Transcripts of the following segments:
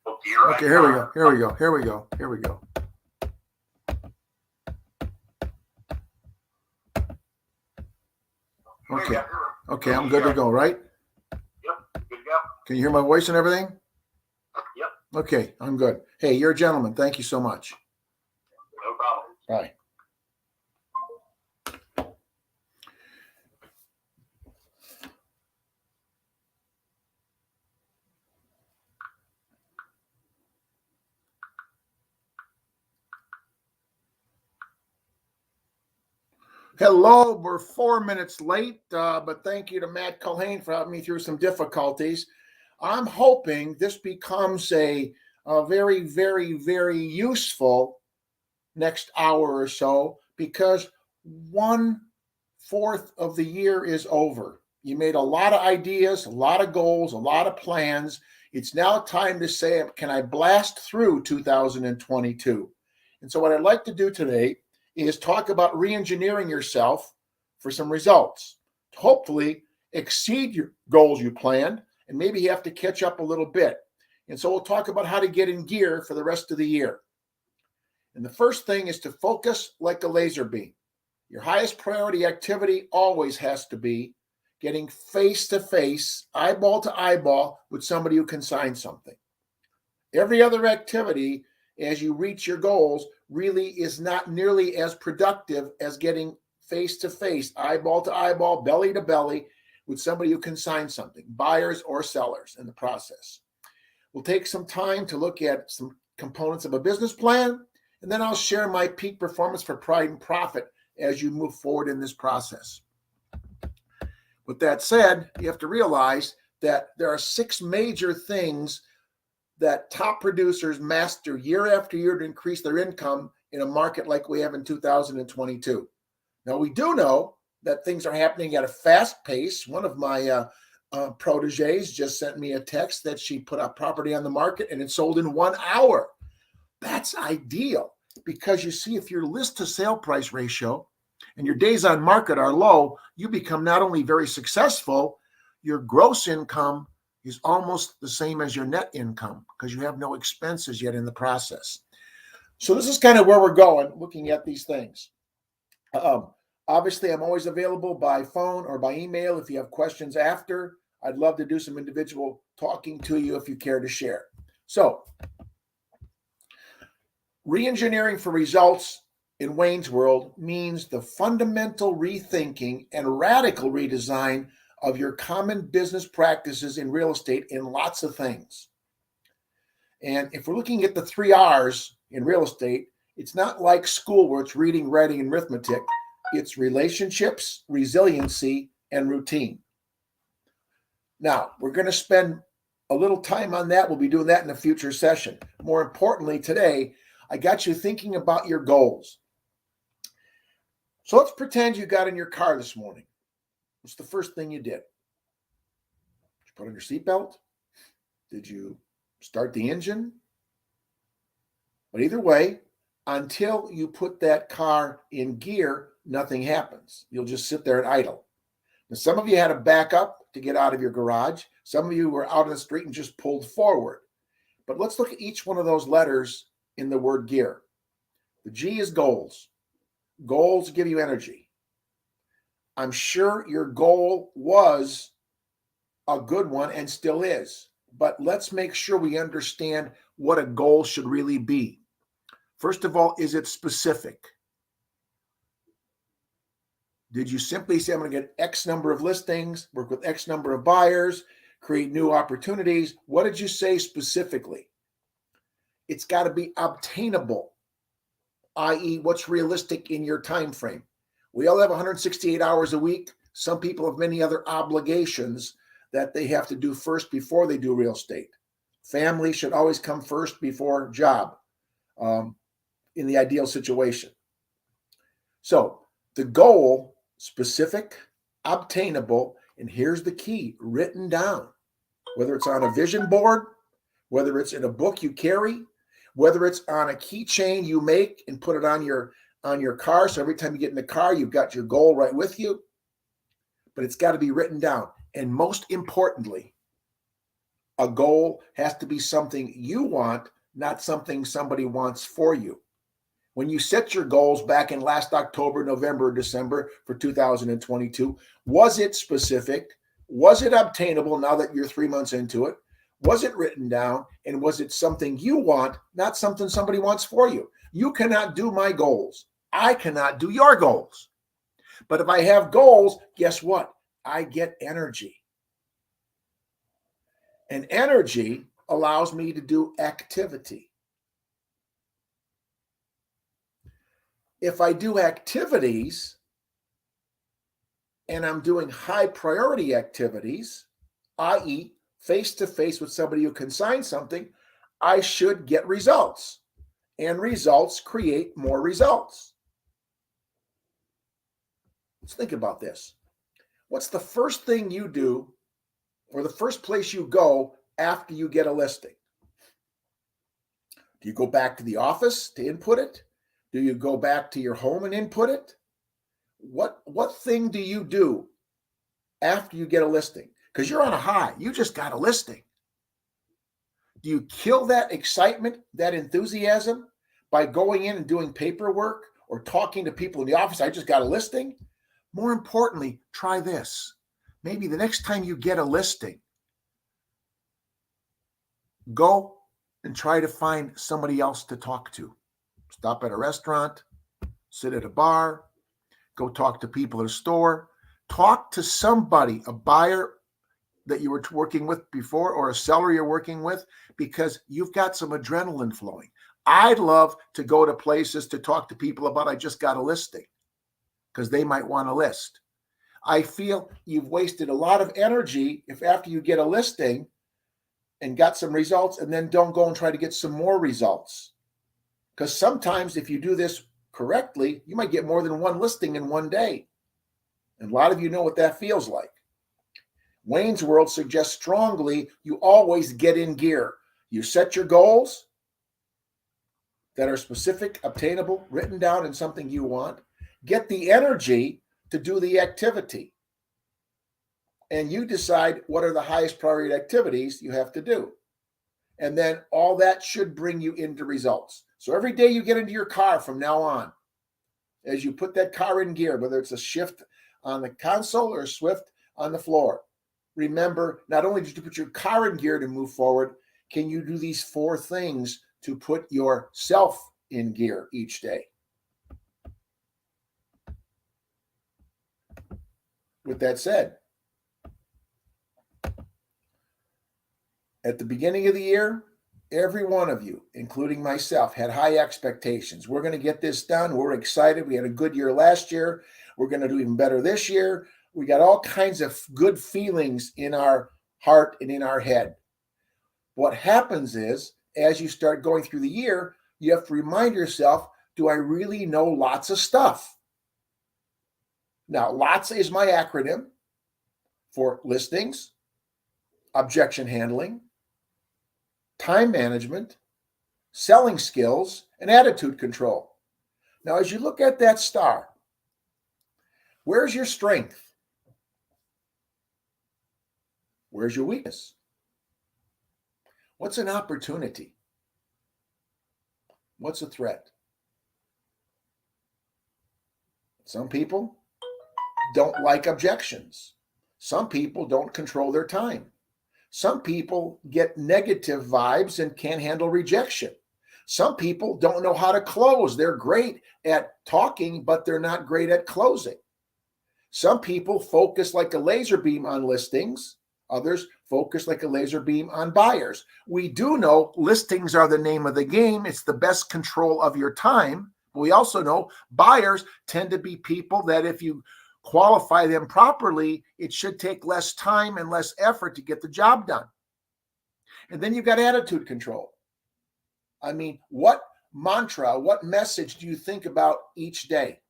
Okay, here we go. Here we go. Here we go. Here we go. Okay. Okay, I'm good to go, right? Yep, good to go. Can you hear my voice and everything? Yep. Okay, I'm good. Hey, you're a gentleman. Thank you so much. No problem. Bye. Hello, we're 4 minutes late, but thank you to Matt Culhane for helping me through some difficulties. I'm hoping this becomes a very, very, very useful next hour or so because 1/4 of the year is over. You made a lot of ideas, a lot of goals, a lot of plans. It's now time to say, can I blast through 2022? And so, what I'd like to do today is talk about re-engineering yourself for some results. Hopefully, exceed your goals you planned, and maybe you have to catch up a little bit. And so, we'll talk about how to get in gear for the rest of the year. And the first thing is to focus like a laser beam. Your highest priority activity always has to be getting face to face, eyeball to eyeball with somebody who can sign something. Every other activity, as you reach your goals, really is not nearly as productive as getting face to face, eyeball to eyeball, belly to belly with somebody who can sign something, buyers or sellers in the process. We'll take some time to look at some components of a business plan, and then I'll share my peak performance for pride and profit as you move forward in this process. With that said, you have to realize that there are 6 major things that top producers master year after year to increase their income in a market like we have in 2022. Now, we do know that things are happening at a fast pace. One of my proteges just sent me a text that she put a property on the market and it sold in 1 hour. That's ideal because you see, if your list to sale price ratio and your days on market are low, you become not only very successful, your gross income is almost the same as your net income because you have no expenses yet in the process. So this is kind of where we're going, looking at these things. Obviously, I'm always available by phone or by email if you have questions after. I'd love to do some individual talking to you if you care to share. So, re-engineering for results in Wayne's world means the fundamental rethinking and radical redesign of your common business practices in real estate in lots of things. And if we're looking at the 3 R's in real estate, it's not like school where it's reading, writing, and arithmetic. It's relationships, resiliency, and routine. Now, we're going to spend a little time on that. We'll be doing that in a future session. More importantly, today, I got you thinking about your goals. So let's pretend you got in your car this morning. What's the first thing you did? Did you put on your seatbelt? Did you start the engine? But either way, until you put that car in gear, nothing happens. You'll just sit there and idle. Now, some of you had to back up to get out of your garage. Some of you were out on the street and just pulled forward. But let's look at each one of those letters in the word gear. The G is goals. Goals give you energy. I'm sure your goal was a good one and still is, but let's make sure we understand what a goal should really be. First of all, is it specific? Did you simply say, I'm going to get X number of listings, work with X number of buyers, create new opportunities? What did you say specifically? It's got to be obtainable, i.e., what's realistic in your time frame. We all have 168 hours a week. Some people have many other obligations that they have to do first before they do real estate. Family should always come first before job in the ideal situation. So the goal, specific, obtainable, and here's the key, written down. Whether it's on a vision board, whether it's in a book you carry, whether it's on a keychain you make and put it on your car, so every time you get in the car, you've got your goal right with you, but it's got to be written down. And most importantly, A goal has to be something you want, not something somebody wants for you. When you set your goals back in last October, November, December for 2022, was it specific? Was it obtainable now that you're 3 months into it? Was it written down? And was it something you want, not something somebody wants for you? You cannot do my goals. I cannot do your goals. But if I have goals, guess what? I get energy. And energy allows me to do activity. If I do activities and I'm doing high priority activities, i.e., face to face with somebody who can sign something, I should get results. And results create more results. Let's think about this. What's the first thing you do or the first place you go after you get a listing? Do you go back to the office to input it? Do you go back to your home and input it? What thing do you do after you get a listing? Because you're on a high. You just got a listing. Do you kill that excitement, that enthusiasm by going in and doing paperwork or talking to people in the office? I just got a listing. More importantly, try this. Maybe the next time you get a listing, go and try to find somebody else to talk to. Stop at a restaurant, sit at a bar, go talk to people at a store, talk to somebody, a buyer that you were working with before or a seller you're working with, because you've got some adrenaline flowing. I'd love to go to places to talk to people about I just got a listing because they might want a list. I feel you've wasted a lot of energy if after you get a listing and got some results and then don't go and try to get some more results. Because sometimes if you do this correctly, you might get more than one listing in one day. And a lot of you know what that feels like. Wayne's World suggests strongly you always get in gear. You set your goals that are specific, obtainable, written down in something you want. Get the energy to do the activity. And you decide what are the highest priority activities you have to do. And then all that should bring you into results. So every day you get into your car from now on, as you put that car in gear, whether it's a shift on the console or a shift on the floor, remember, not only did you put your car in gear to move forward, can you do these 4 things to put yourself in gear each day? With that said, at the beginning of the year, every one of you, including myself, had high expectations. We're going to get this done. We're excited. We had a good year last year. We're going to do even better this year. We got all kinds of good feelings in our heart and in our head. What happens is, as you start going through the year, you have to remind yourself, do I really know lots of stuff? Now, lots is my acronym for listings, objection handling, time management, selling skills, and attitude control. Now, as you look at that star, where's your strength? Where's your weakness? What's an opportunity? What's a threat? Some people don't like objections. Some people don't control their time. Some people get negative vibes and can't handle rejection. Some people don't know how to close. They're great at talking, but they're not great at closing. Some people focus like a laser beam on listings. Others focus like a laser beam on buyers. We do know listings are the name of the game. It's the best control of your time. But we also know buyers tend to be people that if you qualify them properly, it should take less time and less effort to get the job done. And then you've got attitude control. I mean, what mantra, what message do you think about each day?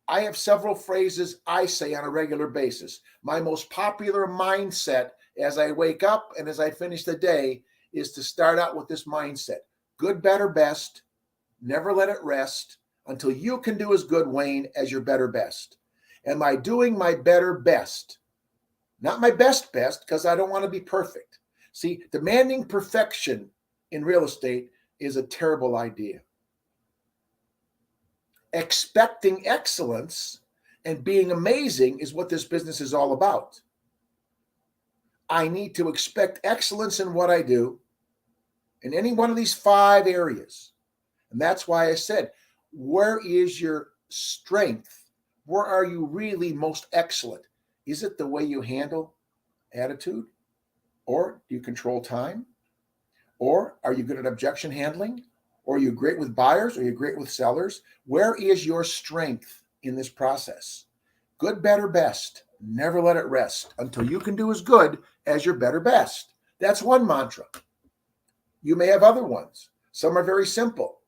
I have several phrases I say on a regular basis. My most popular mindset as I wake up and as I finish the day is to start out with this mindset. Good, better, best. Never let it rest until you can do as good, Wayne, as your better best. Am I doing my better best? Not my best, because I don't want to be perfect. See, demanding perfection in real estate is a terrible idea. Expecting excellence and being amazing is what this business is all about. I need to expect excellence in what I do in any one of these 5 areas. And that's why I said, where is your strength? Where are you really most excellent? Is it the way you handle attitude? Or do you control time? Or are you good at objection handling? Or are you great with buyers? Or are you great with sellers? Where is your strength in this process? Good, better, best. Never let it rest until you can do as good as your better best. That's one mantra. You may have other ones. Some are very simple.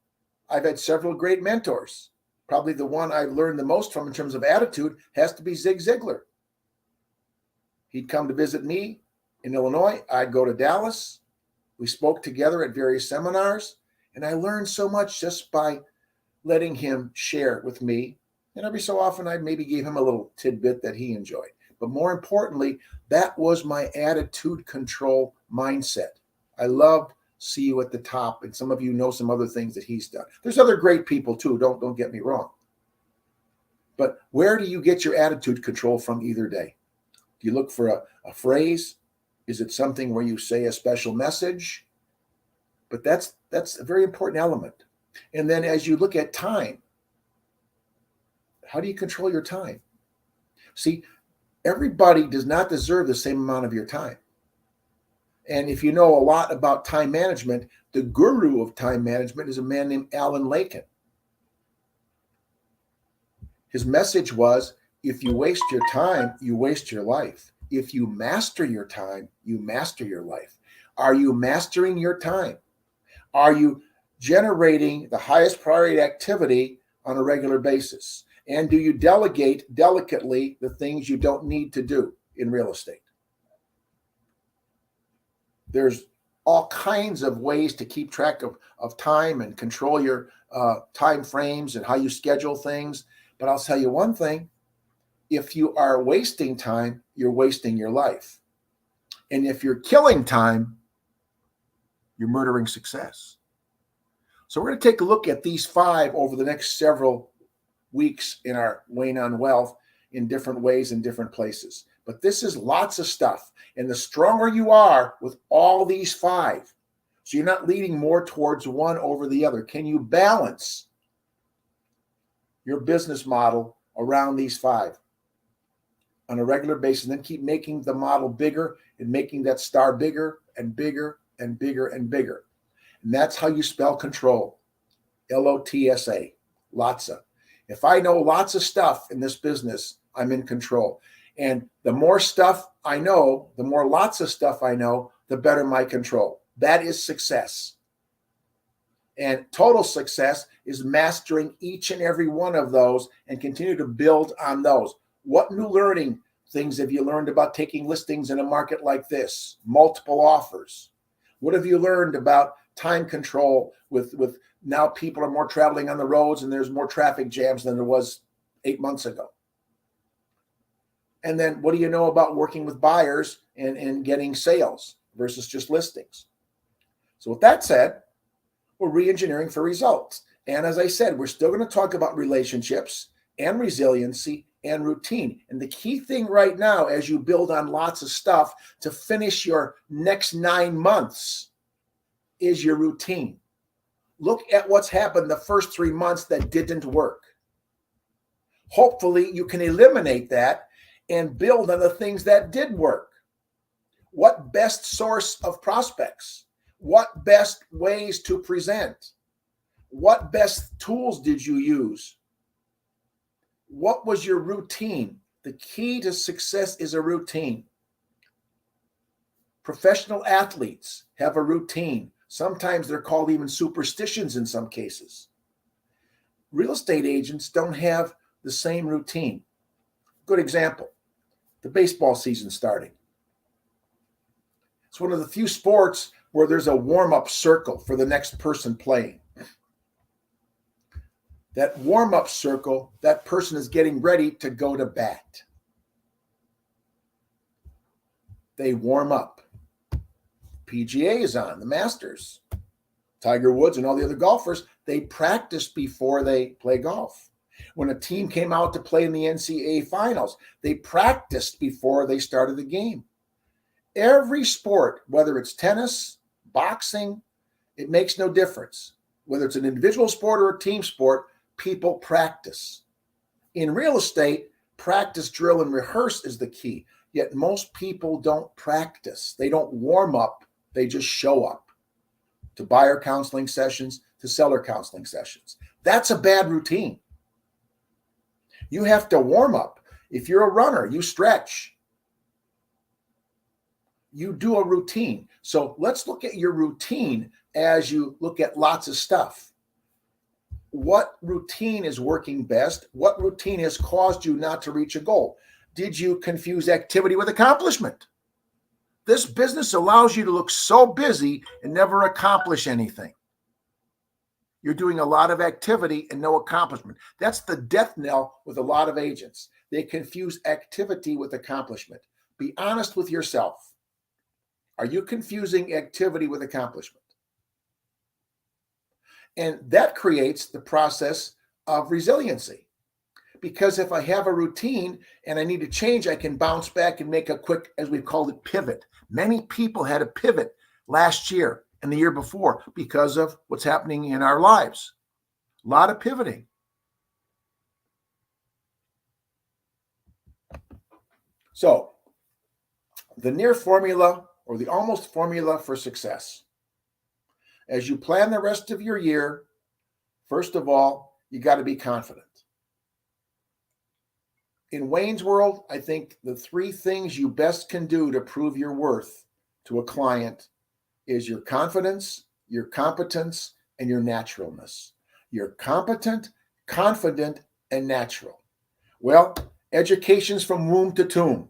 I've had several great mentors. Probably the one I've learned the most from in terms of attitude has to be Zig Ziglar. He'd come to visit me in Illinois. I'd go to Dallas. We spoke together at various seminars, and I learned so much just by letting him share with me. And every so often, I maybe gave him a little tidbit that he enjoyed. But more importantly, that was my attitude control mindset. I loved see you at the top, and some of you know some other things that he's done. There's other great people too, don't get me wrong. But where do you get your attitude control from either day? Do you look for a phrase? Is it something where you say a special message? But that's a very important element. And then as you look at time, how do you control your time? See, everybody does not deserve the same amount of your time. And if you know a lot about time management, the guru of time management is a man named Alan Lakin. His message was, if you waste your time, you waste your life. If you master your time, you master your life. Are you mastering your time? Are you generating the highest priority activity on a regular basis? And do you delegate delicately the things you don't need to do in real estate? There's all kinds of ways to keep track of time and control your time frames and how you schedule things. But I'll tell you one thing. If you are wasting time, you're wasting your life. And if you're killing time, you're murdering success. So we're going to take a look at these 5 over the next several weeks in our Wayne on Wealth in different ways in different places. But this is lots of stuff. And the stronger you are with all these 5, so you're not leaning more towards one over the other. Can you balance your business model around these 5 on a regular basis, and then keep making the model bigger and making that star bigger and bigger and bigger and bigger? And that's how you spell control. LOTSA, LOTSA. If I know lots of stuff in this business, I'm in control. And the more stuff I know, the more lots of stuff I know, the better my control. That is success. And total success is mastering each and every one of those and continue to build on those. What new learning things have you learned about taking listings in a market like this? Multiple offers. What have you learned about time control with now people are more traveling on the roads and there's more traffic jams than there was 8 months ago? And then what do you know about working with buyers and getting sales versus just listings? So with that said, we're re-engineering for results. And as I said, we're still going to talk about relationships and resiliency and routine. And the key thing right now, as you build on lots of stuff to finish your next 9 months, is your routine. Look at what's happened the first 3 months that didn't work. Hopefully you can eliminate that and build on the things that did work. What best source of prospects? What best ways to present? What best tools did you use? What was your routine? The key to success is a routine. Professional athletes have a routine. Sometimes they're called even superstitions in some cases. Real estate agents don't have the same routine. Good example. The baseball season starting. It's one of the few sports where there's a warm-up circle for the next person playing. That warm-up circle, that person is getting ready to go to bat. They warm up. PGA is on, the Masters. Tiger Woods and all the other golfers, they practice before they play golf. When a team came out to play in the NCAA finals, they practiced before they started the game. Every sport, whether it's tennis, boxing, it makes no difference. Whether it's an individual sport or a team sport, people practice. In real estate, practice, drill, and rehearse is the key. Yet most people don't practice. They don't warm up. They just show up to buyer counseling sessions, to seller counseling sessions. That's a bad routine. You have to warm up. If you're a runner, you stretch. You do a routine. So let's look at your routine as you look at lots of stuff. What routine is working best? What routine has caused you not to reach a goal? Did you confuse activity with accomplishment? This business allows you to look so busy and never accomplish anything. You're doing a lot of activity and no accomplishment. That's the death knell with a lot of agents. They confuse activity with accomplishment. Be honest with yourself. Are you confusing activity with accomplishment? And that creates the process of resiliency. Because if I have a routine and I need to change, I can bounce back and make a quick, as we've called it, pivot. Many people had a pivot last year and the year before because of what's happening in our lives. A lot of pivoting. So, the near formula or the almost formula for success. As you plan the rest of your year, first of all, you got to be confident. In Wayne's world, I think the three things you best can do to prove your worth to a client is your confidence, your competence, and your naturalness. You're competent, confident, and natural. Well, education's from womb to tomb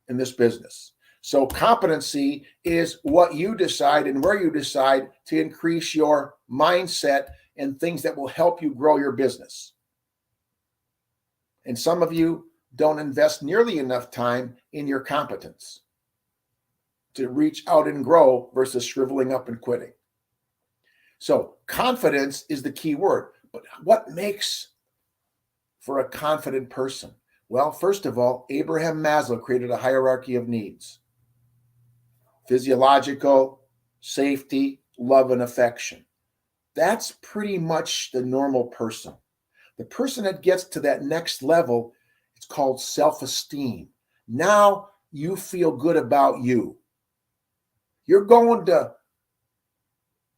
in this business. So competency is what you decide and where you decide to increase your mindset and things that will help you grow your business. And some of you don't invest nearly enough time in your competence to reach out and grow versus shriveling up and quitting. So confidence is the key word. But what makes for a confident person? Well, first of all, Abraham Maslow created a hierarchy of needs. Physiological, safety, love, and affection. That's pretty much the normal person. The person that gets to that next level, it's called self-esteem. Now you feel good about you. You're going to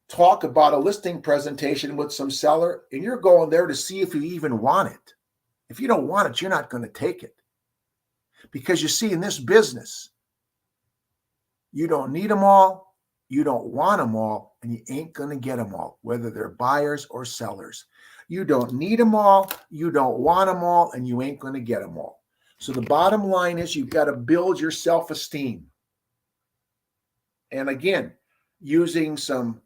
talk about a listing presentation with some seller, and you're going there to see if you even want it. If you don't want it, you're not going to take it. Because you see, in this business, you don't need them all, you don't want them all, and you ain't going to get them all, whether they're buyers or sellers. You don't need them all, you don't want them all, and you ain't going to get them all. So the bottom line is you've got to build your self-esteem. And again, using some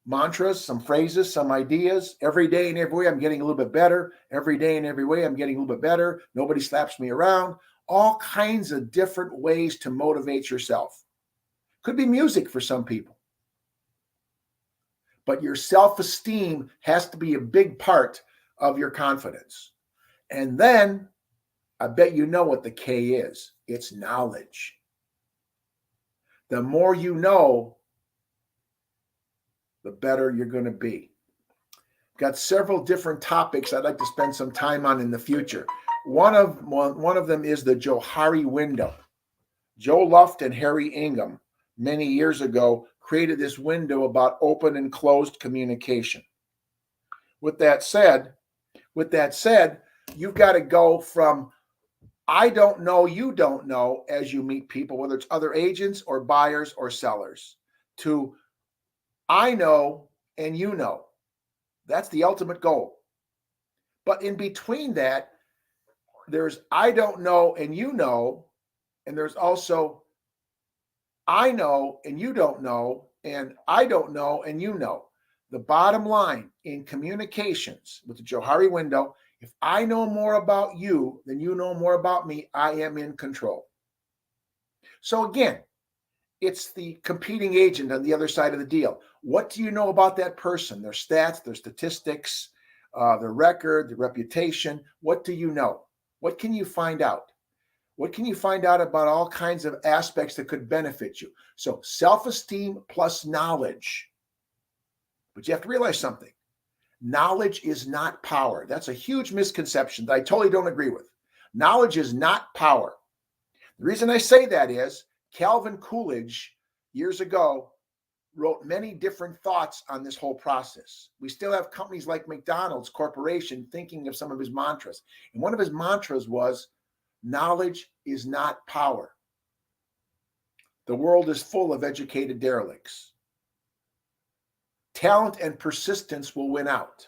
mantras, some phrases, some ideas. Every day and every way, I'm getting a little bit better. Every day and every way, I'm getting a little bit better. Nobody slaps me around. All kinds of different ways to motivate yourself. Could be music for some people. But your self-esteem has to be a big part of your confidence. And then, I bet you know what the K is. It's knowledge. The more you know, the better you're going to be. Got several different topics I'd like to spend some time on in the future. One of them is the Johari window. Joe Luft and Harry Ingham, many years ago, created this window about open and closed communication. With that said, you've got to go from I don't know, you don't know as you meet people, whether it's other agents or buyers or sellers, to I know and you know. That's the ultimate goal. But in between that, there's I don't know and you know, and there's also I know and you don't know, and I don't know and you know. The bottom line in communications with the Johari window, if I know more about you than you know more about me, I am in control. So again, It's the competing agent on the other side of the deal. What do you know about that person? Their stats, their statistics, their record, their reputation. What do you know? What can you find out? What can you find out about all kinds of aspects that could benefit you? So self-esteem plus knowledge. But you have to realize something. Knowledge is not power. That's a huge misconception that I totally don't agree with. Knowledge is not power. The reason I say that is Calvin Coolidge, years ago, wrote many different thoughts on this whole process. We still have companies like McDonald's Corporation thinking of some of his mantras. And one of his mantras was, knowledge is not power. The world is full of educated derelicts. Talent and persistence will win out.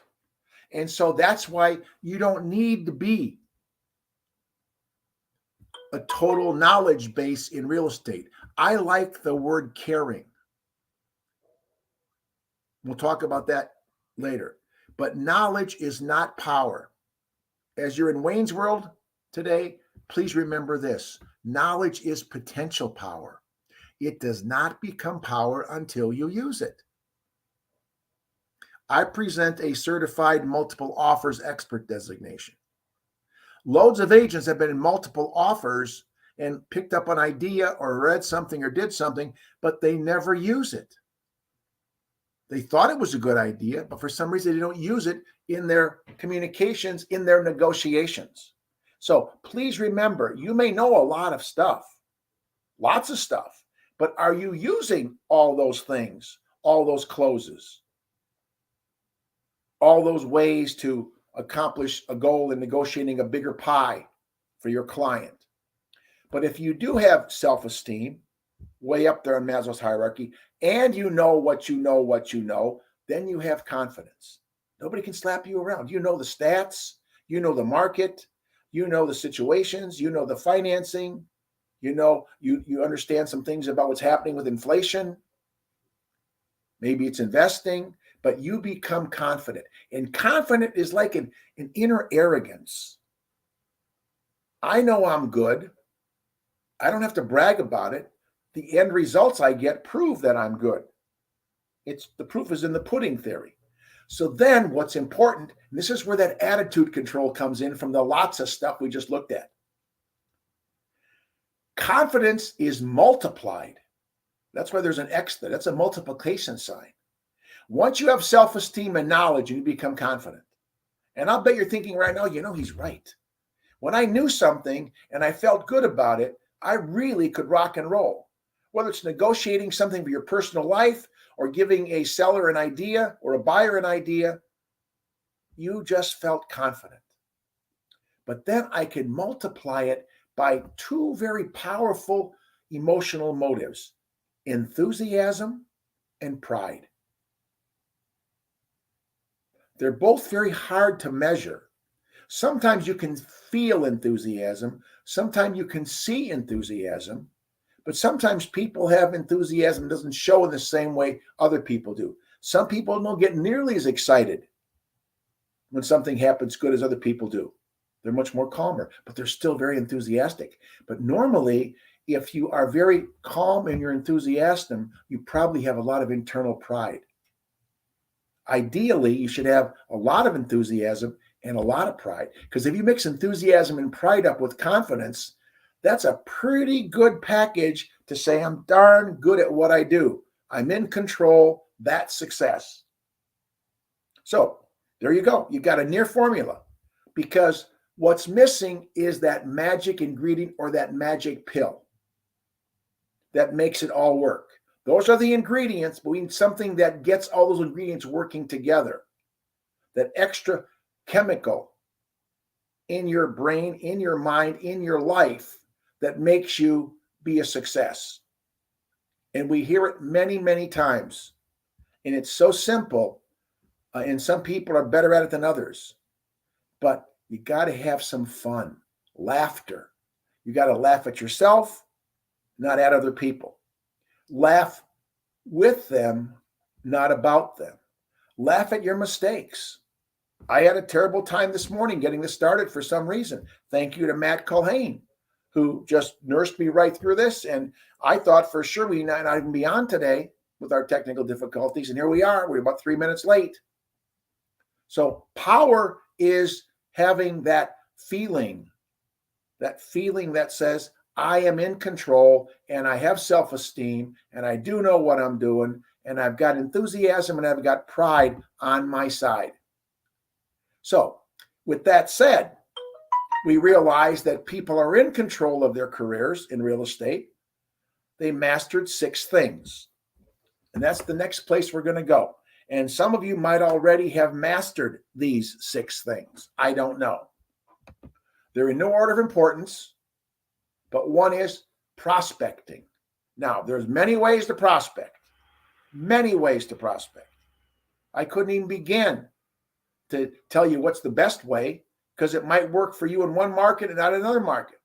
And so that's why you don't need to be a total knowledge base in real estate. I like the word caring. We'll talk about that later. But knowledge is not power. As you're in Wayne's World today, please remember this. Knowledge is potential power. It does not become power until you use it. I present a certified multiple offers expert designation. Loads of agents have been in multiple offers and picked up an idea or read something or did something, but they never use it. They thought it was a good idea, but for some reason they don't use it in their communications, in their negotiations. So please remember, you may know a lot of stuff, lots of stuff, but are you using all those things, all those closes, all those ways to accomplish a goal in negotiating a bigger pie for your client? But if you do have self-esteem, way up there in Maslow's hierarchy, and you know what you know, then you have confidence. Nobody can slap you around. You know the stats, you know the market, you know the situations, you know the financing, you know, you understand some things about what's happening with inflation. Maybe it's investing, but you become confident. And confident is like an inner arrogance. I know I'm good. I don't have to brag about it. The end results I get prove that I'm good. The proof is in the pudding theory. So then what's important, and this is where that attitude control comes in from the lots of stuff we just looked at. Confidence is multiplied. That's why there's an X there. That's a multiplication sign. Once you have self-esteem and knowledge, you become confident. And I'll bet you're thinking right now, he's right. When I knew something and I felt good about it, I really could rock and roll. Whether it's negotiating something for your personal life or giving a seller an idea or a buyer an idea, you just felt confident. But then I could multiply it by two very powerful emotional motives: enthusiasm and pride. They're both very hard to measure. Sometimes you can feel enthusiasm. Sometimes you can see enthusiasm. But sometimes people have enthusiasm doesn't show in the same way other people do. Some people don't get nearly as excited when something happens good as other people do. They're much more calmer, but they're still very enthusiastic. But normally, if you are very calm in your enthusiasm, you probably have a lot of internal pride. Ideally, you should have a lot of enthusiasm and a lot of pride. Because if you mix enthusiasm and pride up with confidence, that's a pretty good package to say, I'm darn good at what I do. I'm in control. That's success. So there you go. You got a near formula, because what's missing is that magic ingredient or that magic pill that makes it all work. Those are the ingredients, but we need something that gets all those ingredients working together. That extra chemical in your brain, in your mind, in your life that makes you be a success. And we hear it many, many times. And it's so simple. And some people are better at it than others. But you got to have some fun, laughter. You got to laugh at yourself, not at other people. Laugh with them, not about them. Laugh at your mistakes. I had a terrible time this morning getting this started for some reason. Thank you to Matt Culhane, who just nursed me right through this. And I thought for sure we might not even be on today with our technical difficulties. And here we are. We're about 3 minutes late. So power is having that feeling that says, I am in control and I have self-esteem and I do know what I'm doing and I've got enthusiasm and I've got pride on my side. So with that said, we realize that people are in control of their careers in real estate. They mastered 6 things. And that's the next place we're going to go. And some of you might already have mastered these 6 things. I don't know. They're in no order of importance, but one is prospecting. Now, there's many ways to prospect. Many ways to prospect. I couldn't even begin to tell you what's the best way because it might work for you in one market and not another market.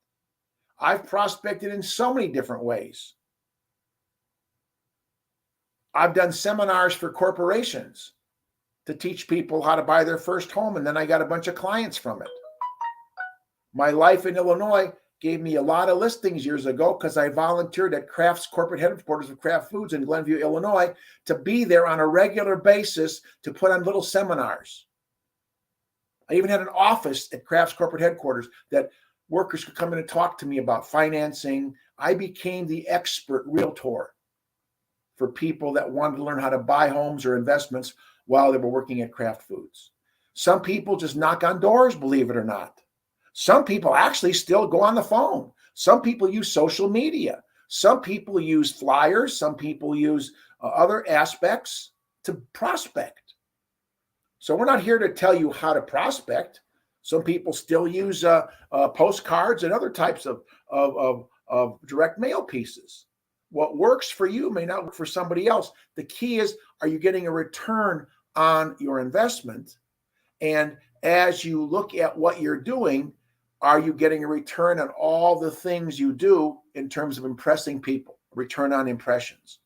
I've prospected in so many different ways. I've done seminars for corporations to teach people how to buy their first home, and then I got a bunch of clients from it. My life in Illinois gave me a lot of listings years ago because I volunteered at Kraft's corporate headquarters of Kraft Foods in Glenview, Illinois, to be there on a regular basis to put on little seminars. I even had an office at Kraft's corporate headquarters that workers could come in and talk to me about financing. I became the expert realtor for people that wanted to learn how to buy homes or investments while they were working at Kraft Foods. Some people just knock on doors, believe it or not. Some people actually still go on the phone. Some people use social media. Some people use flyers. Some people use other aspects to prospect. So we're not here to tell you how to prospect. Some people still use postcards and other types of direct mail pieces. What works for you may not work for somebody else. The key is, are you getting a return on your investment? And as you look at what you're doing, are you getting a return on all the things you do in terms of impressing people? Return on impressions.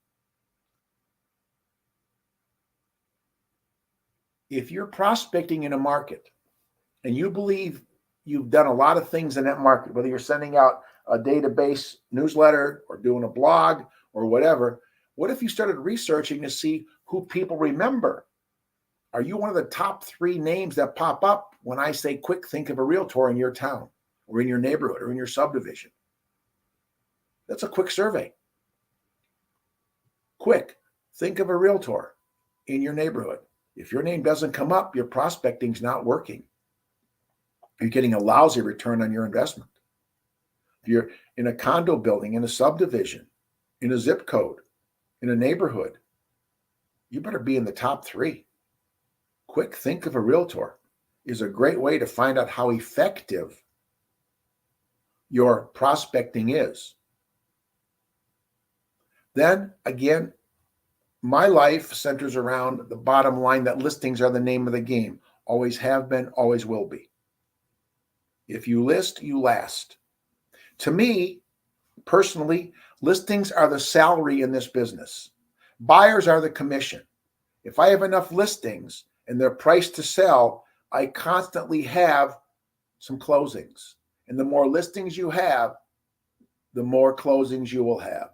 If you're prospecting in a market and you believe you've done a lot of things in that market, whether you're sending out a database newsletter or doing a blog or whatever, what if you started researching to see who people remember? Are you one of the top 3 names that pop up when I say, quick, think of a realtor in your town or in your neighborhood or in your subdivision? That's a quick survey. Quick, think of a realtor in your neighborhood. If your name doesn't come up, your prospecting's not working. You're getting a lousy return on your investment. If you're in a condo building, in a subdivision, in a zip code, in a neighborhood, you better be in the top 3. Quick, think of a realtor is a great way to find out how effective your prospecting is. Then again, my life centers around the bottom line that listings are the name of the game. Always have been, always will be. If you list, you last. To me, personally, listings are the salary in this business. Buyers are the commission. If I have enough listings and they're priced to sell, I constantly have some closings. And the more listings you have, the more closings you will have,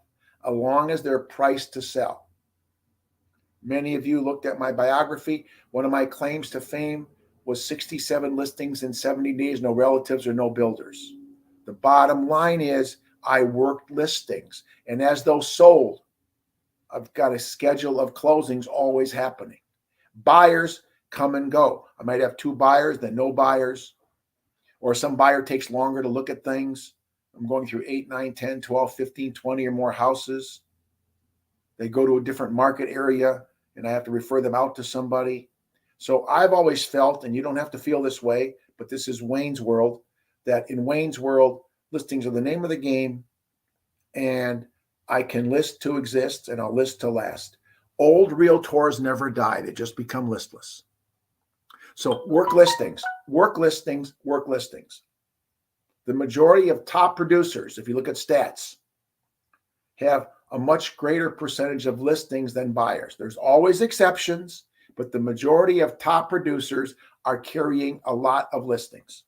as long as they're priced to sell. Many of you looked at my biography. One of my claims to fame was 67 listings in 70 days, no relatives or no builders. The bottom line is I worked listings, and as those sold, I've got a schedule of closings always happening. Buyers come and go. I might have 2 buyers, then no buyers, or some buyer takes longer to look at things. I'm going through 8, 9, 10, 12, 15, 20 or more houses. They go to a different market area, and I have to refer them out to somebody. So I've always felt, and you don't have to feel this way, but this is Wayne's World, that in Wayne's World, listings are the name of the game, and I can list to exist, and I'll list to last. Old realtors never die. They just become listless. So work listings, work listings, work listings. The majority of top producers, if you look at stats, have a much greater percentage of listings than buyers. There's always exceptions, but the majority of top producers are carrying a lot of listings.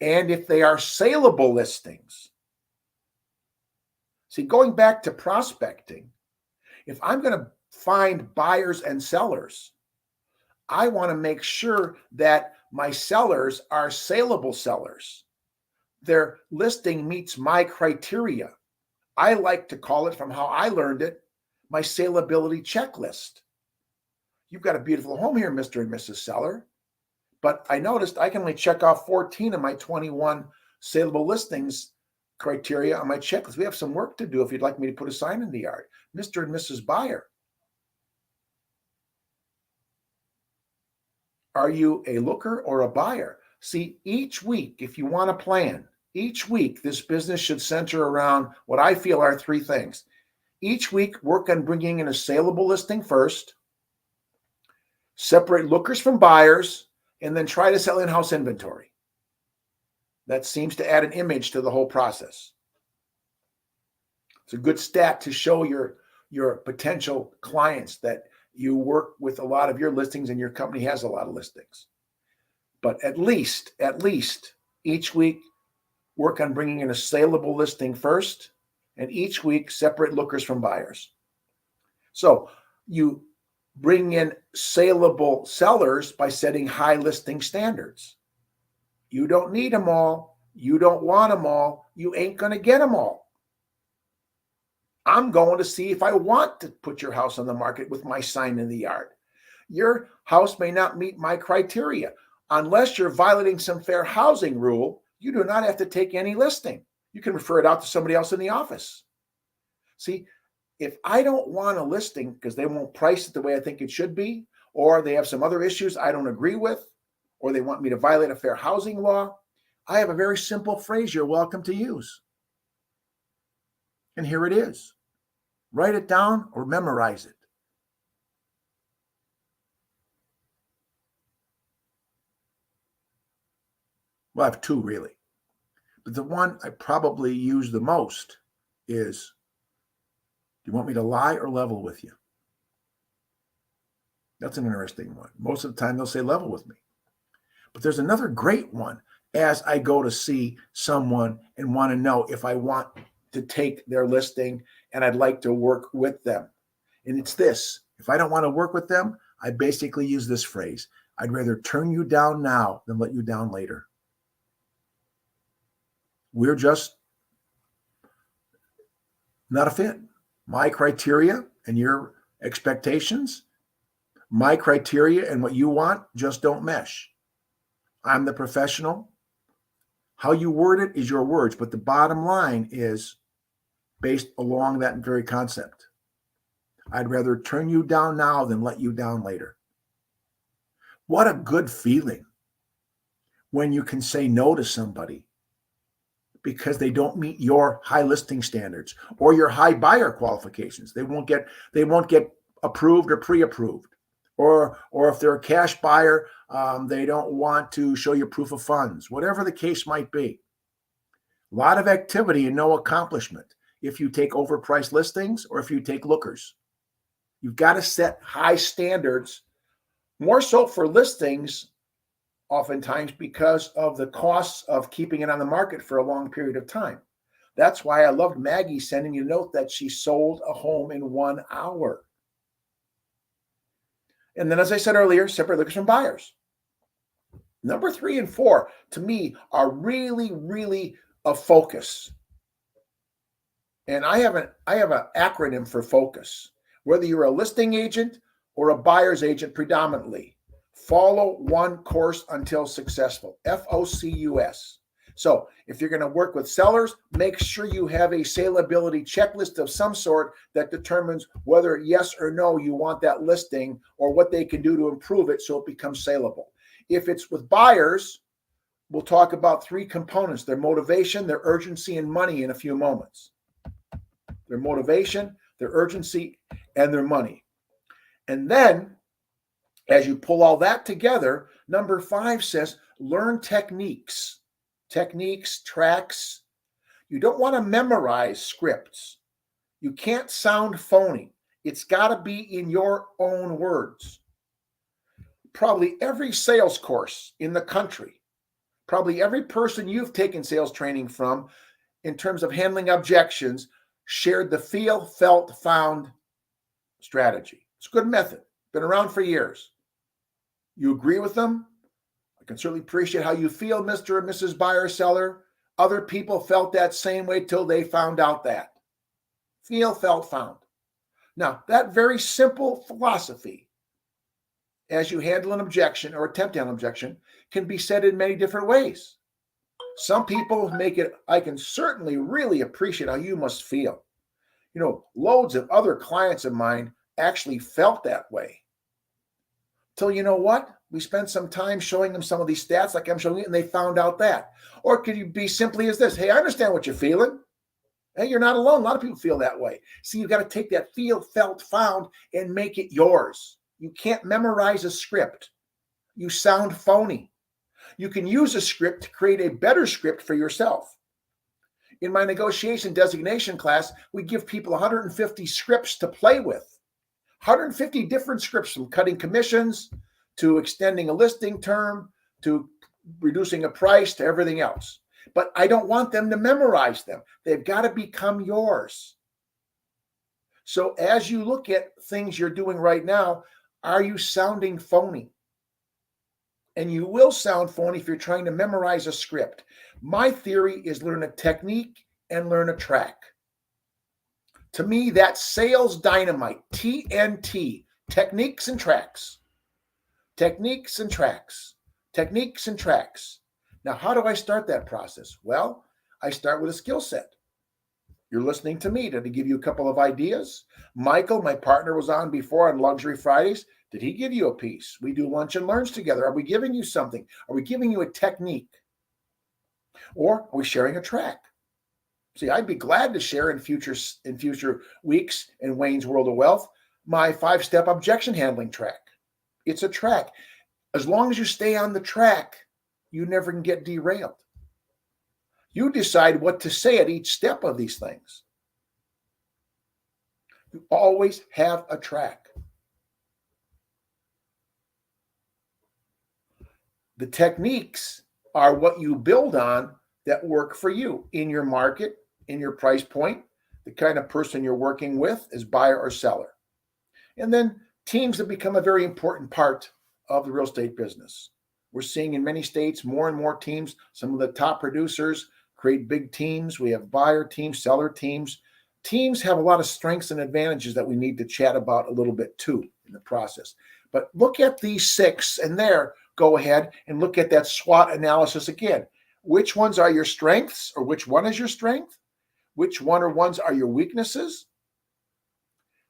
and if they are saleable listings. See, going back to prospecting, if I'm going to find buyers and sellers, I want to make sure that my sellers are saleable sellers. Their listing meets my criteria. I like to call it, from how I learned it, my saleability checklist. You've got a beautiful home here, Mr. and Mrs. Seller, but I noticed I can only check off 14 of my 21 saleable listings criteria on my checklist. We have some work to do if you'd like me to put a sign in the yard. Mr. and Mrs. Buyer, are you a looker or a buyer? See, each week, if you want to plan, each week, this business should center around what I feel are three things. Each week, work on bringing in a saleable listing first, separate lookers from buyers, and then try to sell in-house inventory. That seems to add an image to the whole process. It's a good stat to show your potential clients that you work with a lot of your listings and your company has a lot of listings. But at least each week, work on bringing in a saleable listing first, and each week separate lookers from buyers. So you bring in saleable sellers by setting high listing standards. You don't need them all. You don't want them all. You ain't going to get them all. I'm going to see if I want to put your house on the market with my sign in the yard. Your house may not meet my criteria. Unless you're violating some fair housing rule, you do not have to take any listing. You can refer it out to somebody else in the office. See, if I don't want a listing because they won't price it the way I think it should be, or they have some other issues I don't agree with, or they want me to violate a fair housing law, I have a very simple phrase you're welcome to use. And here it is. Write it down or memorize it. Well, I have two really. But the one I probably use the most is, do you want me to lie or level with you? That's an interesting one. Most of the time they'll say level with me. But there's another great one as I go to see someone and want to know if I want to take their listing and I'd like to work with them. And it's this: if I don't want to work with them, I basically use this phrase: I'd rather turn you down now than let you down later. We're just not a fit. My criteria and your expectations, my criteria and what you want just don't mesh. I'm the professional. How you word it is your words, but the bottom line is based along that very concept. I'd rather turn you down now than let you down later. What a good feeling when you can say no to somebody because they don't meet your high listing standards or your high buyer qualifications. They won't get approved or pre-approved. Or if they're a cash buyer, they don't want to show you proof of funds, whatever the case might be. A lot of activity and no accomplishment if you take overpriced listings or if you take lookers. You've got to set high standards, more so for listings, oftentimes because of the costs of keeping it on the market for a long period of time. That's why I loved Maggie sending you a note that she sold a home in 1 hour. And then, as I said earlier, separate lookers from buyers. Number 3 and 4, to me, are really, really a focus. And I have an acronym for focus. Whether you're a listing agent or a buyer's agent predominantly, follow one course until successful, FOCUS. So if you're going to work with sellers, make sure you have a saleability checklist of some sort that determines whether yes or no you want that listing or what they can do to improve it so it becomes saleable. If it's with buyers, we'll talk about 3 components: their motivation, their urgency, and money in a few moments. Their motivation, their urgency, and their money. And then, as you pull all that together, number 5 says, learn techniques, tracks. You don't want to memorize scripts. You can't sound phony. It's got to be in your own words. Probably every sales course in the country, probably every person you've taken sales training from in terms of handling objections shared the feel, felt, found strategy. It's a good method. Been around for years. You agree with them? I can certainly appreciate how you feel, Mr. and Mrs. Buyer Seller. Other people felt that same way till they found out that. Feel, felt, found. Now, that very simple philosophy, as you handle an objection or attempt to handle an objection, can be said in many different ways. Some people make it, I can certainly really appreciate how you must feel. Loads of other clients of mine actually felt that way. Till you know what? We spent some time showing them some of these stats like I'm showing you, and they found out that. Or it could be simply as this: hey, I understand what you're feeling. Hey, you're not alone. A lot of people feel that way. See, you've got to take that feel, felt, found and make it yours. You can't memorize a script. You sound phony. You can use a script to create a better script for yourself. In my negotiation designation class, we give people 150 scripts to play with. 150 different scripts, from cutting commissions to extending a listing term to reducing a price to everything else. But I don't want them to memorize them. They've got to become yours. So as you look at things you're doing right now, are you sounding phony? And you will sound phony if you're trying to memorize a script. My theory is learn a technique and learn a track. To me, that's sales dynamite, TNT, techniques and tracks. Techniques and tracks. Techniques and tracks. Now, how do I start that process? Well, I start with a skill set. You're listening to me. Did I give you a couple of ideas? Michael, my partner, was on before on Luxury Fridays. Did he give you a piece? We do lunch and learns together. Are we giving you something? Are we giving you a technique? Or are we sharing a track? See, I'd be glad to share in future weeks in Wayne's World of Wealth my 5-step objection handling track. It's a track. As long as you stay on the track, you never can get derailed. You decide what to say at each step of these things. You always have a track. The techniques are what you build on that work for you in your market, in your price point, the kind of person you're working with as buyer or seller. And then teams have become a very important part of the real estate business. We're seeing in many states more and more teams. Some of the top producers create big teams. We have buyer teams, seller teams. Teams have a lot of strengths and advantages that we need to chat about a little bit too in the process. But look at these 6 and there. Go ahead and look at that SWOT analysis again. Which ones are your strengths, or which one is your strength? Which ones are your weaknesses?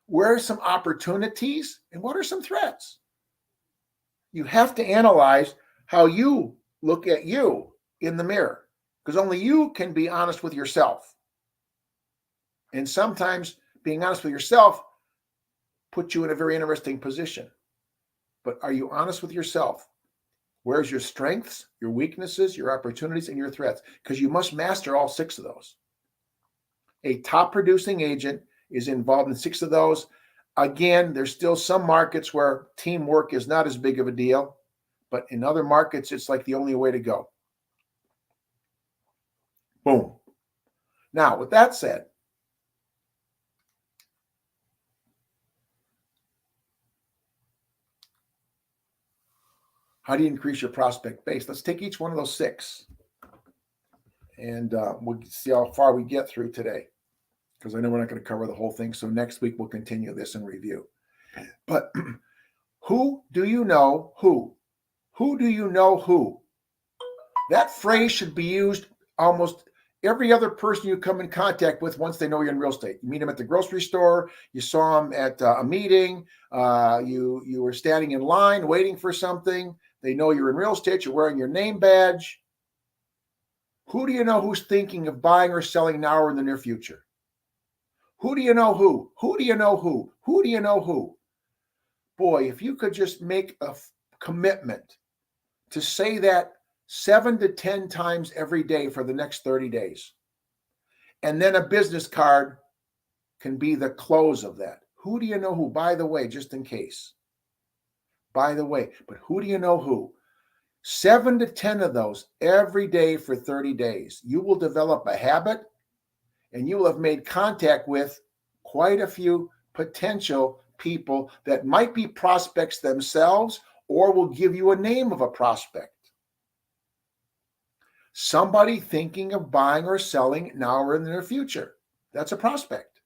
Where are some opportunities and what are some threats? You have to analyze how you look at you in the mirror, because only you can be honest with yourself. And sometimes being honest with yourself puts you in a very interesting position. But are you honest with yourself? Where's your strengths, your weaknesses, your opportunities, and your threats? Because you must master all 6 of those. A top producing agent is involved in 6 of those. Again, there's still some markets where teamwork is not as big of a deal, but in other markets, it's like the only way to go. Boom. Now, with that said, how do you increase your prospect base? Let's take each one of those 6, and we'll see how far we get through today, because I know we're not going to cover the whole thing. So next week, we'll continue this and review. But who do you know who? Who do you know who? That phrase should be used almost every other person you come in contact with once they know you're in real estate. You meet them at the grocery store. You saw them at a meeting. You were standing in line waiting for something. They know you're in real estate. You're wearing your name badge. Who do you know who's thinking of buying or selling now or in the near future? Who do you know who? Who do you know who? Who do you know who? Boy, if you could just make a commitment to say that 7 to 10 times every day for the next 30 days. And then a business card can be the close of that. Who do you know who? By the way, just in case. By the way, but who do you know who? 7 to 10 of those every day for 30 days. You will develop a habit and you will have made contact with quite a few potential people that might be prospects themselves or will give you a name of a prospect. Somebody thinking of buying or selling now or in the near future. That's a prospect.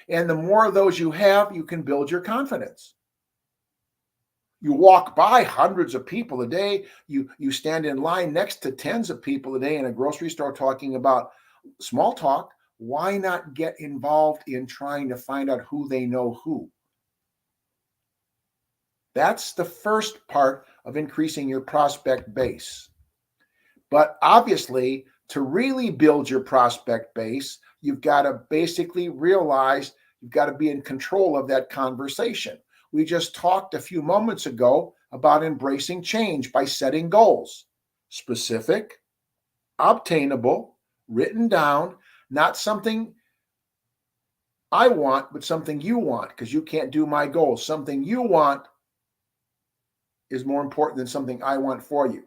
And the more of those you have, you can build your confidence. You walk by hundreds of people a day. You stand in line next to tens of people a day in a grocery store talking about small talk. Why not get involved in trying to find out who they know who? That's the first part of increasing your prospect base. But obviously, to really build your prospect base, you've got to basically realize you've got to be in control of that conversation. We just talked a few moments ago about embracing change by setting goals. Specific, obtainable, written down, not something I want, but something you want, because you can't do my goals. Something you want is more important than something I want for you.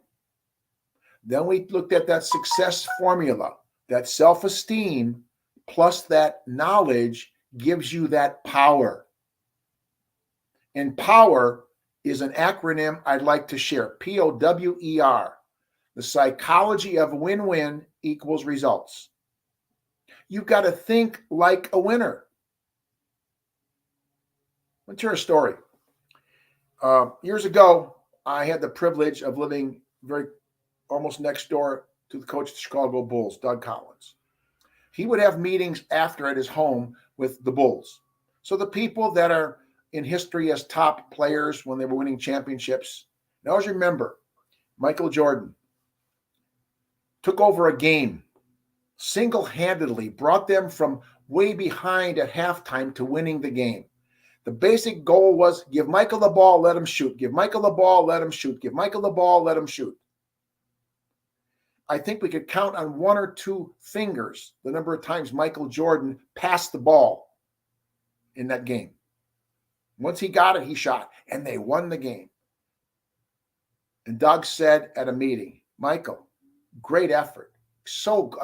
Then we looked at that success formula, that self-esteem plus that knowledge gives you that power. And power is an acronym I'd like to share, POWER. The psychology of win-win equals results. You've got to think like a winner. Let me share a story. Years ago, I had the privilege of living almost next door to the coach of the Chicago Bulls, Doug Collins. He would have meetings after at his home with the Bulls. So the people that are in history as top players when they were winning championships. Now, always remember, Michael Jordan took over a game, single-handedly brought them from way behind at halftime to winning the game. The basic goal was give Michael the ball, let him shoot. Give Michael the ball, let him shoot. Give Michael the ball, let him shoot. I think we could count on one or two fingers the number of times Michael Jordan passed the ball in that game. Once he got it, he shot, and they won the game. And Doug said at a meeting, Michael, great effort.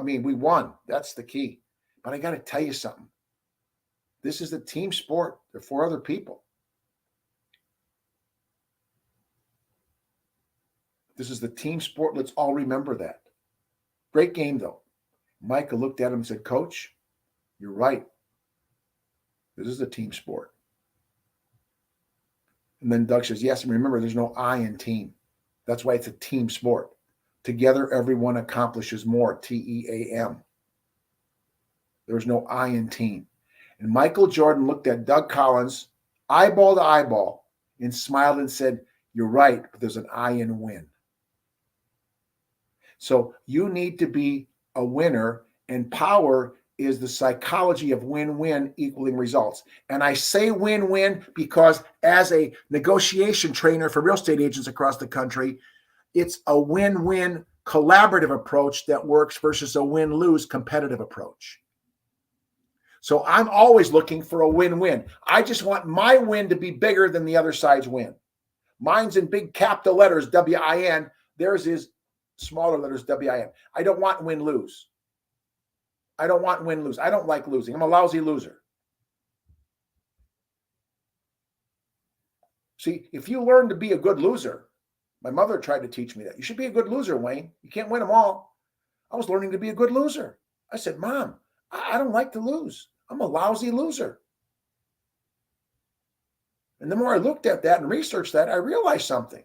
We won. That's the key. But I got to tell you something. This is a team sport. There are 4 other people. This is the team sport. Let's all remember that. Great game, though. Michael looked at him and said, Coach, you're right. This is a team sport. And then Doug says, yes, and remember, there's no I in team. That's why it's a team sport. Together, everyone accomplishes more, TEAM. There's no I in team. And Michael Jordan looked at Doug Collins, eyeball to eyeball, and smiled and said, you're right, but there's an I in win. So you need to be a winner, and power is the psychology of win-win equaling results. And I say win-win because as a negotiation trainer for real estate agents across the country, it's a win-win collaborative approach that works versus a win-lose competitive approach. So I'm always looking for a win-win. I just want my win to be bigger than the other side's win. Mine's in big capital letters, W-I-N. Theirs is smaller letters, W-I-N. I don't want win-lose. I don't want win-lose. I don't like losing. I'm a lousy loser. See, if you learn to be a good loser, my mother tried to teach me that. You should be a good loser, Wayne. You can't win them all. I was learning to be a good loser. I said, Mom, I don't like to lose. I'm a lousy loser. And the more I looked at that and researched that, I realized something.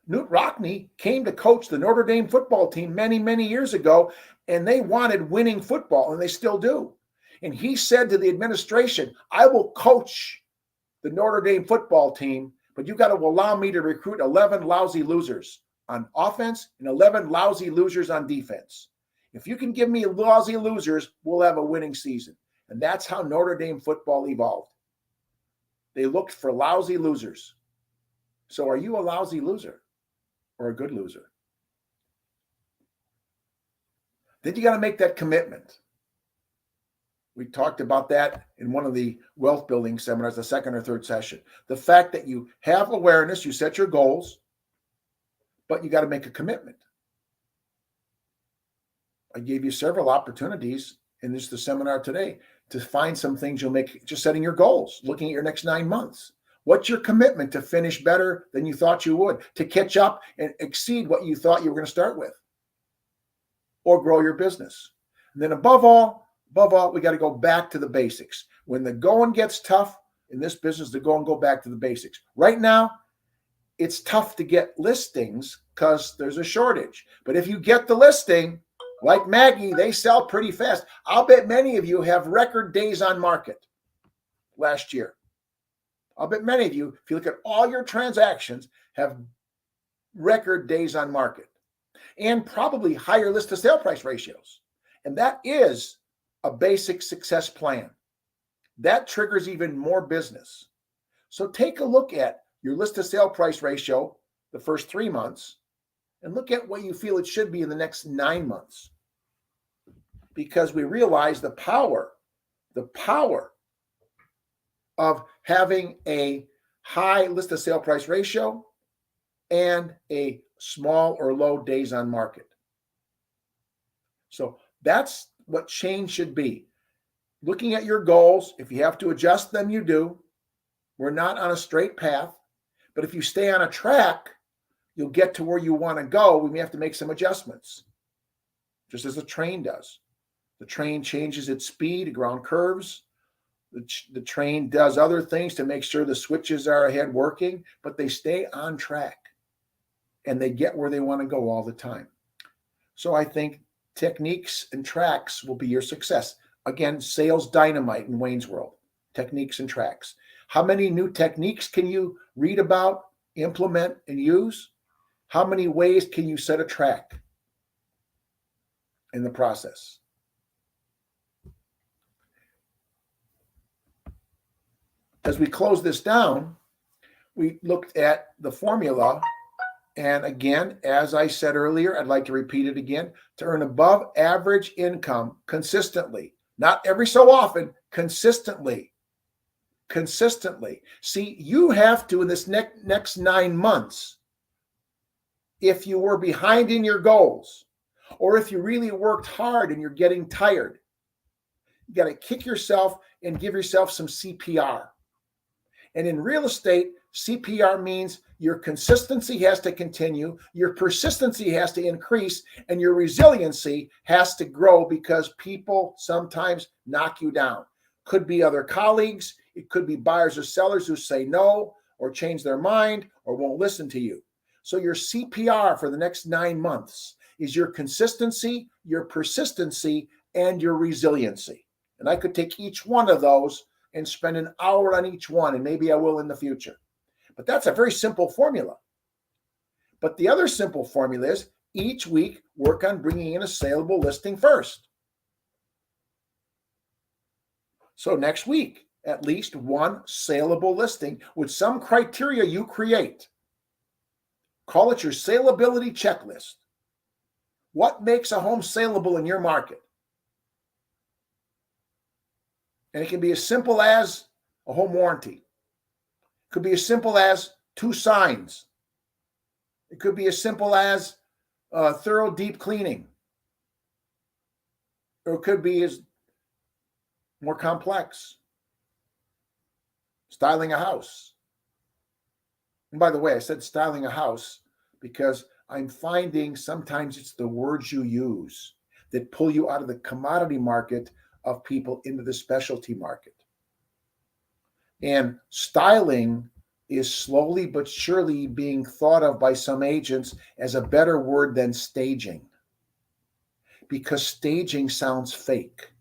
Knute Rockne came to coach the Notre Dame football team many, many years ago, and they wanted winning football, and they still do. And he said to the administration, I will coach the Notre Dame football team, but you got to allow me to recruit 11 lousy losers on offense and 11 lousy losers on defense. If you can give me lousy losers, we'll have a winning season. And that's how Notre Dame football evolved. They looked for lousy losers. So are you a lousy loser or a good loser? Then you got to make that commitment. We talked about that in one of the wealth building seminars, the second or third session. The fact that you have awareness, you set your goals, but you got to make a commitment. I gave you several opportunities in the seminar today to find some things you'll make, just setting your goals, looking at your next 9 months. What's your commitment to finish better than you thought you would, to catch up and exceed what you thought you were going to start with, or grow your business? And then above all, we got to go back to the basics. When the going gets tough in this business, go back to the basics. Right now, it's tough to get listings because there's a shortage. But if you get the listing, like Maggie, they sell pretty fast. I'll bet many of you have record days on market last year. I'll bet many of you, if you look at all your transactions, have record days on market and probably higher list to sale price ratios. And that is a basic success plan. That triggers even more business. So take a look at your list to sale price ratio the first 3 months and look at what you feel it should be in the next 9 months. Because we realize the power of having a high list to sale price ratio and a small or low days on market. So that's what change should be. Looking at your goals, if you have to adjust them, you do. We're not on a straight path, but if you stay on a track, you'll get to where you want to go. We may have to make some adjustments, just as a train does. The train changes its speed, ground curves. The train does other things to make sure the switches are ahead working, but they stay on track and they get where they want to go all the time. So I think techniques and tracks will be your success. Again, sales dynamite in Wayne's World, techniques and tracks. How many new techniques can you read about, implement, and use? How many ways can you set a track in the process? As we close this down, we looked at the formula. And again, as I said earlier, I'd like to repeat it again. To earn above average income consistently, not every so often, consistently. See, you have to, in this next 9 months, if you were behind in your goals, or if you really worked hard and you're getting tired, you got to kick yourself and give yourself some CPR. And in real estate, CPR means your consistency has to continue, your persistency has to increase, and your resiliency has to grow because people sometimes knock you down. Could be other colleagues, it could be buyers or sellers who say no or change their mind or won't listen to you. So your CPR for the next 9 months is your consistency, your persistency, and your resiliency. And I could take each one of those and spend an hour on each one, and maybe I will in the future. But that's a very simple formula. But the other simple formula is each week work on bringing in a saleable listing first. So next week, at least one saleable listing with some criteria you create. Call it your saleability checklist. What makes a home saleable in your market? And it can be as simple as a home warranty. It could be as simple as 2 signs. It could be as simple as thorough deep cleaning. Or it could be as more complex. Styling a house. And by the way, I said styling a house because I'm finding sometimes it's the words you use that pull you out of the commodity market of people into the specialty market. And styling is slowly but surely being thought of by some agents as a better word than staging, because staging sounds fake.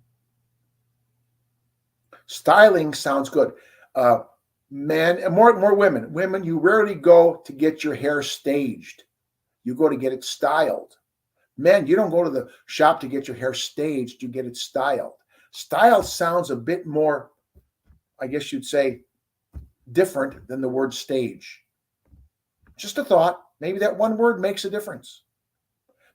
Styling sounds good. Men, and more women. Women, you rarely go to get your hair staged. You go to get it styled. Men, you don't go to the shop to get your hair staged. You get it styled. Style sounds a bit more, I guess you'd say, different than the word stage. Just a thought. Maybe that one word makes a difference.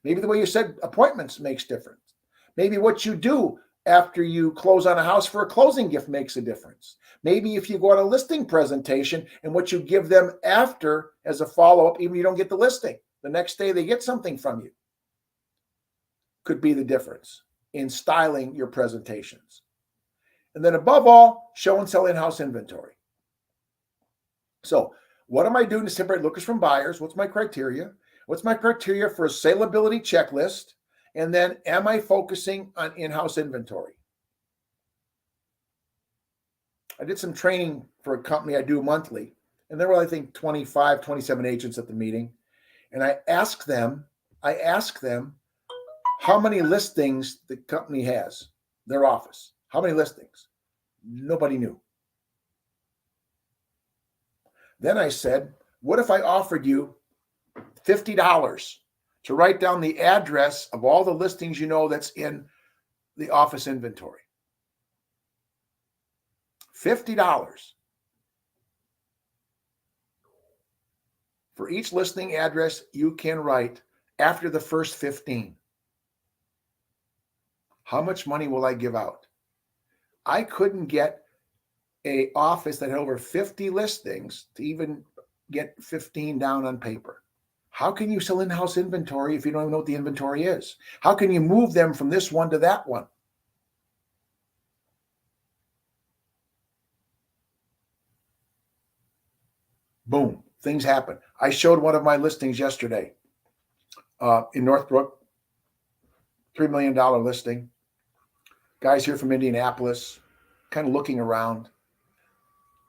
Maybe the way you said appointments makes difference. Maybe what you do after you close on a house for a closing gift makes a difference. Maybe if you go on a listing presentation and what you give them after as a follow-up, even if you don't get the listing. the next day they get something from you. Could be the difference in styling your presentations. And then above all, show and sell in-house inventory. So what am I doing to separate lookers from buyers? What's my criteria? What's my criteria for a saleability checklist? And then am I focusing on in-house inventory? I did some training for a company I do monthly, and there were, I think, 25, 27 agents at the meeting. And I asked them how many listings the company has, their office. How many listings? Nobody knew. Then I said, what if I offered you $50 to write down the address of all the listings you know that's in the office inventory? $50 for each listing address you can write after the first 15. How much money will I give out? I couldn't get an office that had over 50 listings to even get 15 down on paper. How can you sell in-house inventory if you don't even know what the inventory is? How can you move them from this one to that one? Boom, things happen. I showed one of my listings yesterday in Northbrook, $3 million listing. Guys here from Indianapolis, kind of looking around.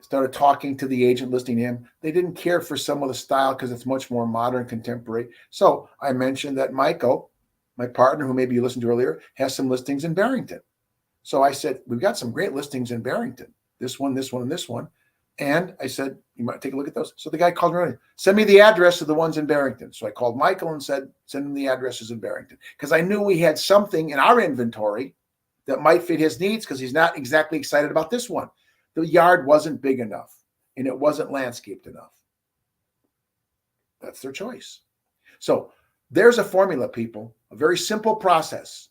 Started talking to the agent listing him. They didn't care for some of the style because it's much more modern, contemporary. So I mentioned that Michael, my partner, who maybe you listened to earlier, has some listings in Barrington. So I said, we've got some great listings in Barrington. This one, this one, and this one. And I said, you might take a look at those. So the guy called me, send me the address of the ones in Barrington. So I called Michael and said, send him the addresses in Barrington. Because I knew we had something in our inventory that might fit his needs because he's not exactly excited about this one. The yard wasn't big enough and it wasn't landscaped enough. That's their choice. So there's a formula, people, a very simple process.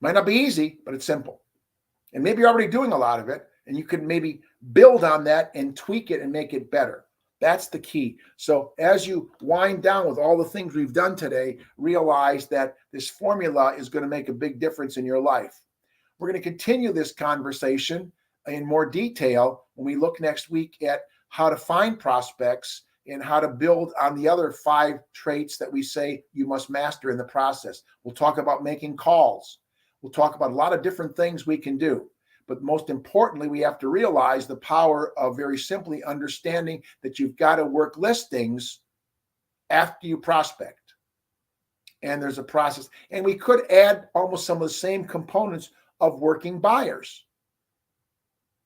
Might not be easy, but it's simple. And maybe you're already doing a lot of it and you can maybe build on that and tweak it and make it better. That's the key. So as you wind down with all the things we've done today, realize that this formula is going to make a big difference in your life. We're going to continue this conversation in more detail when we look next week at how to find prospects and how to build on the other 5 traits that we say you must master in the process. We'll talk about making calls. We'll talk about a lot of different things we can do. But most importantly, we have to realize the power of very simply understanding that you've got to work listings after you prospect. And there's a process. And we could add almost some of the same components of working buyers.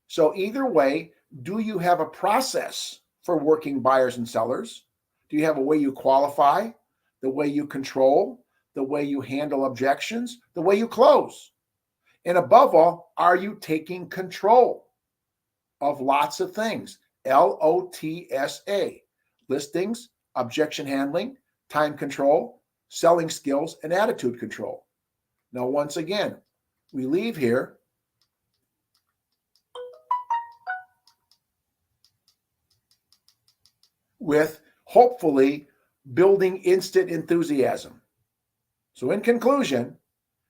So either way, do you have a process for working buyers and sellers? Do you have a way you qualify, the way you control, the way you handle objections, the way you close? And above all, are you taking control of lots of things? LOTSA, listings, objection handling, time control, selling skills, and attitude control. Now, once again, we leave here with hopefully building instant enthusiasm. So in conclusion,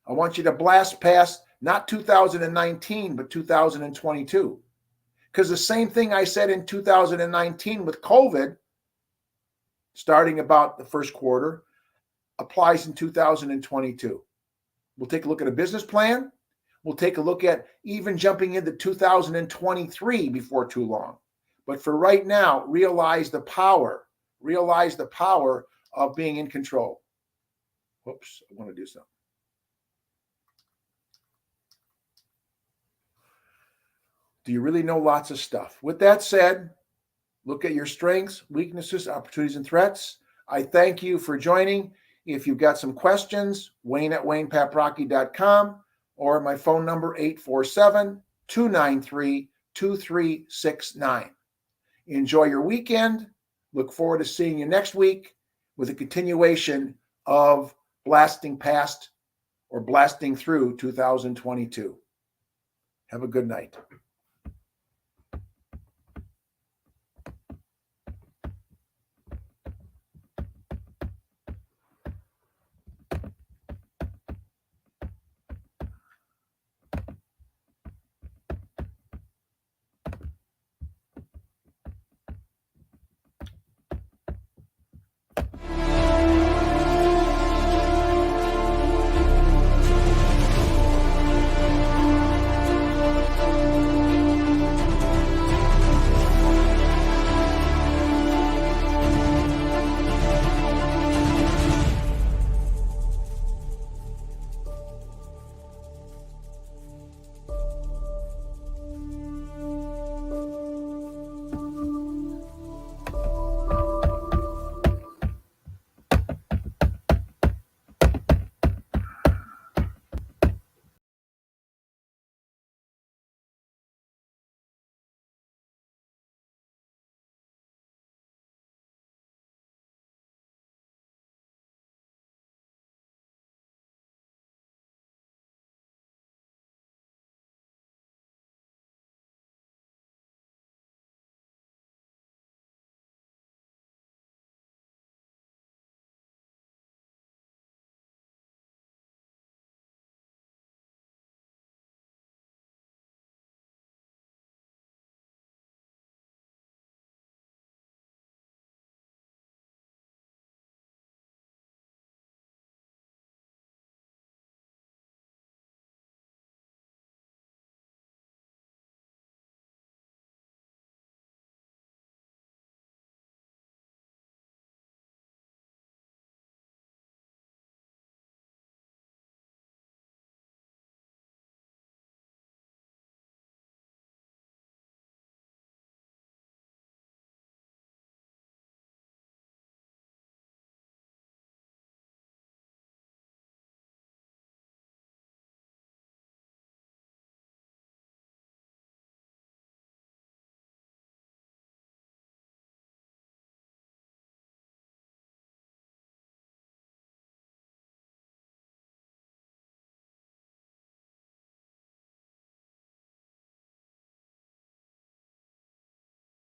I want you to blast past not 2019, but 2022. Because the same thing I said in 2019 with COVID, starting about the first quarter, applies in 2022. We'll take a look at a business plan. We'll take a look at even jumping into 2023 before too long. But for right now, realize the power of being in control. Whoops, I want to do something. Do you really know lots of stuff? With that said, look at your strengths, weaknesses, opportunities, and threats. I thank you for joining. If you've got some questions, wayne@waynepaprocky.com or my phone number, 847-293-2369. Enjoy your weekend. Look forward to seeing you next week with a continuation of blasting past or blasting through 2022. Have a good night.